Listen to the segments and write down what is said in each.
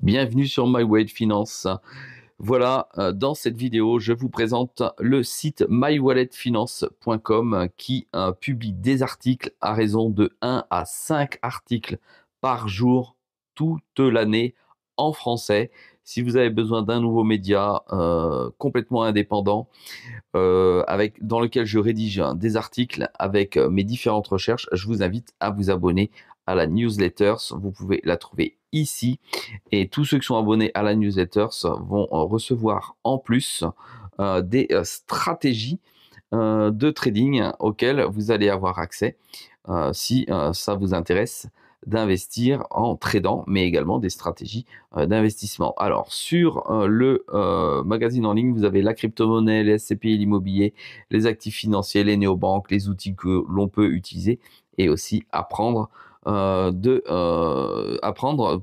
Bienvenue sur My Way Finance. Voilà, dans cette vidéo, je vous présente le site mywalletfinance.com qui publie des articles à raison de 1 à 5 articles par jour toute l'année en français. Si vous avez besoin d'un nouveau média complètement indépendant, dans lequel je rédige des articles avec mes différentes recherches, je vous invite à vous abonner à la newsletter. Vous pouvez la trouver ici. Et tous ceux qui sont abonnés à la newsletter vont recevoir en plus des stratégies de trading auxquelles vous allez avoir accès si ça vous intéresse d'investir en tradant, mais également des stratégies d'investissement. Alors, sur le magazine en ligne, vous avez la crypto-monnaie, les SCPI, l'immobilier, les actifs financiers, les néobanques, les outils que l'on peut utiliser et aussi apprendre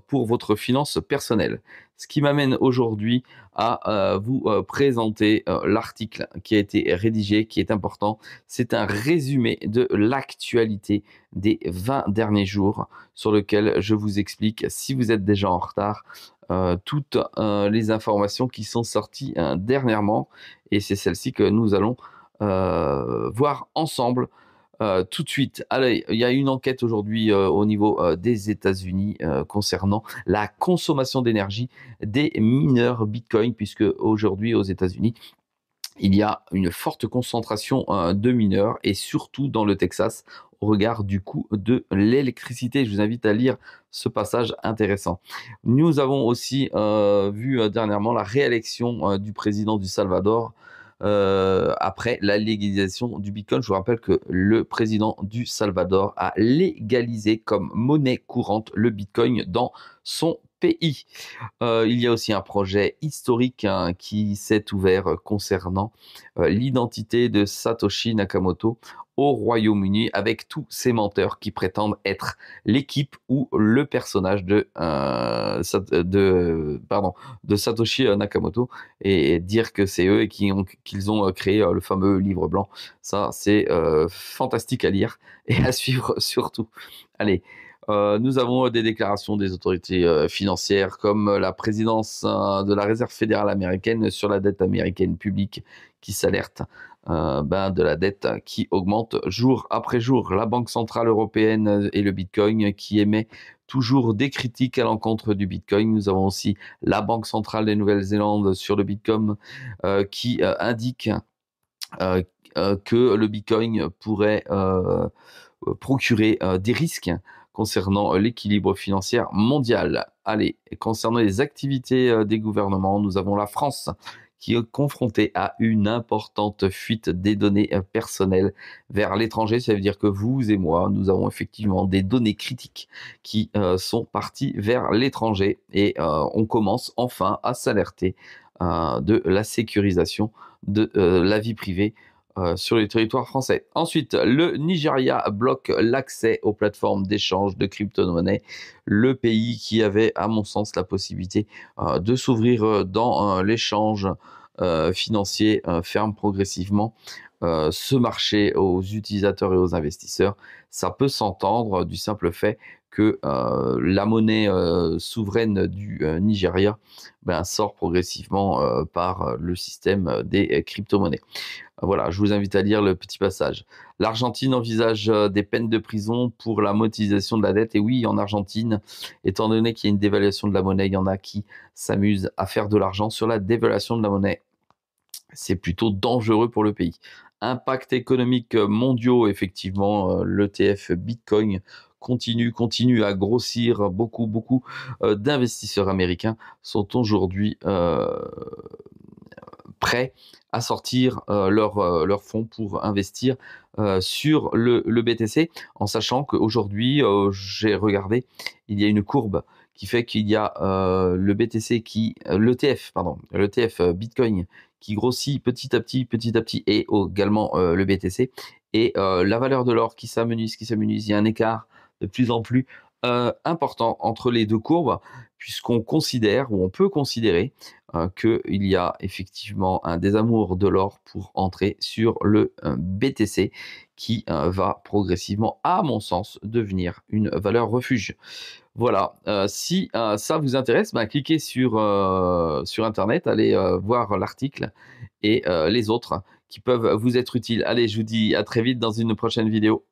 pour votre finance personnelle. Ce qui m'amène aujourd'hui à vous présenter l'article qui a été rédigé, qui est important. C'est un résumé de l'actualité des 20 derniers jours sur lequel je vous explique, si vous êtes déjà en retard, toutes les informations qui sont sorties dernièrement. Et c'est celle-ci que nous allons voir ensemble tout de suite. Allez, il y a une enquête aujourd'hui au niveau des États-Unis concernant la consommation d'énergie des mineurs Bitcoin, puisque aujourd'hui aux États-Unis, il y a une forte concentration de mineurs et surtout dans le Texas au regard du coût de l'électricité. Je vous invite à lire ce passage intéressant. Nous avons aussi vu dernièrement la réélection du président du Salvador après la légalisation du Bitcoin. Je vous rappelle que le président du Salvador a légalisé comme monnaie courante le Bitcoin dans son pays. Il y a aussi un projet historique qui s'est ouvert concernant l'identité de Satoshi Nakamoto au Royaume-Uni avec tous ces menteurs qui prétendent être l'équipe ou le personnage de Satoshi Nakamoto et dire que c'est eux et qu'ils ont créé le fameux livre blanc. Ça, c'est fantastique à lire et à suivre surtout. Allez, nous avons des déclarations des autorités financières comme la présidence de la Réserve fédérale américaine sur la dette américaine publique qui s'alerte de la dette qui augmente jour après jour. La Banque centrale européenne et le Bitcoin qui émet toujours des critiques à l'encontre du Bitcoin. Nous avons aussi la Banque centrale de Nouvelle-Zélande sur le Bitcoin qui indique que le Bitcoin pourrait procurer des risques concernant l'équilibre financier mondial. Allez, concernant les activités des gouvernements, nous avons la France qui est confrontée à une importante fuite des données personnelles vers l'étranger. Ça veut dire que vous et moi, nous avons effectivement des données critiques qui sont parties vers l'étranger et on commence enfin à s'alerter de la sécurisation de la vie privée sur le territoire français. Ensuite, le Nigeria bloque l'accès aux plateformes d'échange de crypto-monnaies. Le pays qui avait, à mon sens, la possibilité de s'ouvrir dans l'échange financier ferme progressivement ce marché aux utilisateurs et aux investisseurs. Ça peut s'entendre du simple fait que la monnaie souveraine du Nigeria sort progressivement par le système des crypto-monnaies. Voilà, je vous invite à lire le petit passage. L'Argentine envisage des peines de prison pour la monétisation de la dette. Et oui, en Argentine, étant donné qu'il y a une dévaluation de la monnaie, il y en a qui s'amusent à faire de l'argent sur la dévaluation de la monnaie. C'est plutôt dangereux pour le pays. Impact économique mondiaux, effectivement, l'ETF Bitcoin continue à grossir. Beaucoup d'investisseurs américains sont aujourd'hui prêts à sortir leurs fonds pour investir sur le BTC, en sachant qu'aujourd'hui, j'ai regardé, il y a une courbe qui fait qu'il y a le BTC l'ETF Bitcoin qui grossit petit à petit, et également le BTC, et la valeur de l'or qui s'amenuise. Il y a un écart de plus en plus Important entre les 2 courbes, puisqu'on considère ou on peut considérer, qu'il y a effectivement un désamour de l'or pour entrer sur le, BTC qui, va progressivement, à mon sens, devenir une valeur refuge. Voilà, si, ça vous intéresse, bah, cliquez sur internet, allez, voir l'article et les autres qui peuvent vous être utiles. Allez, je vous dis à très vite dans une prochaine vidéo.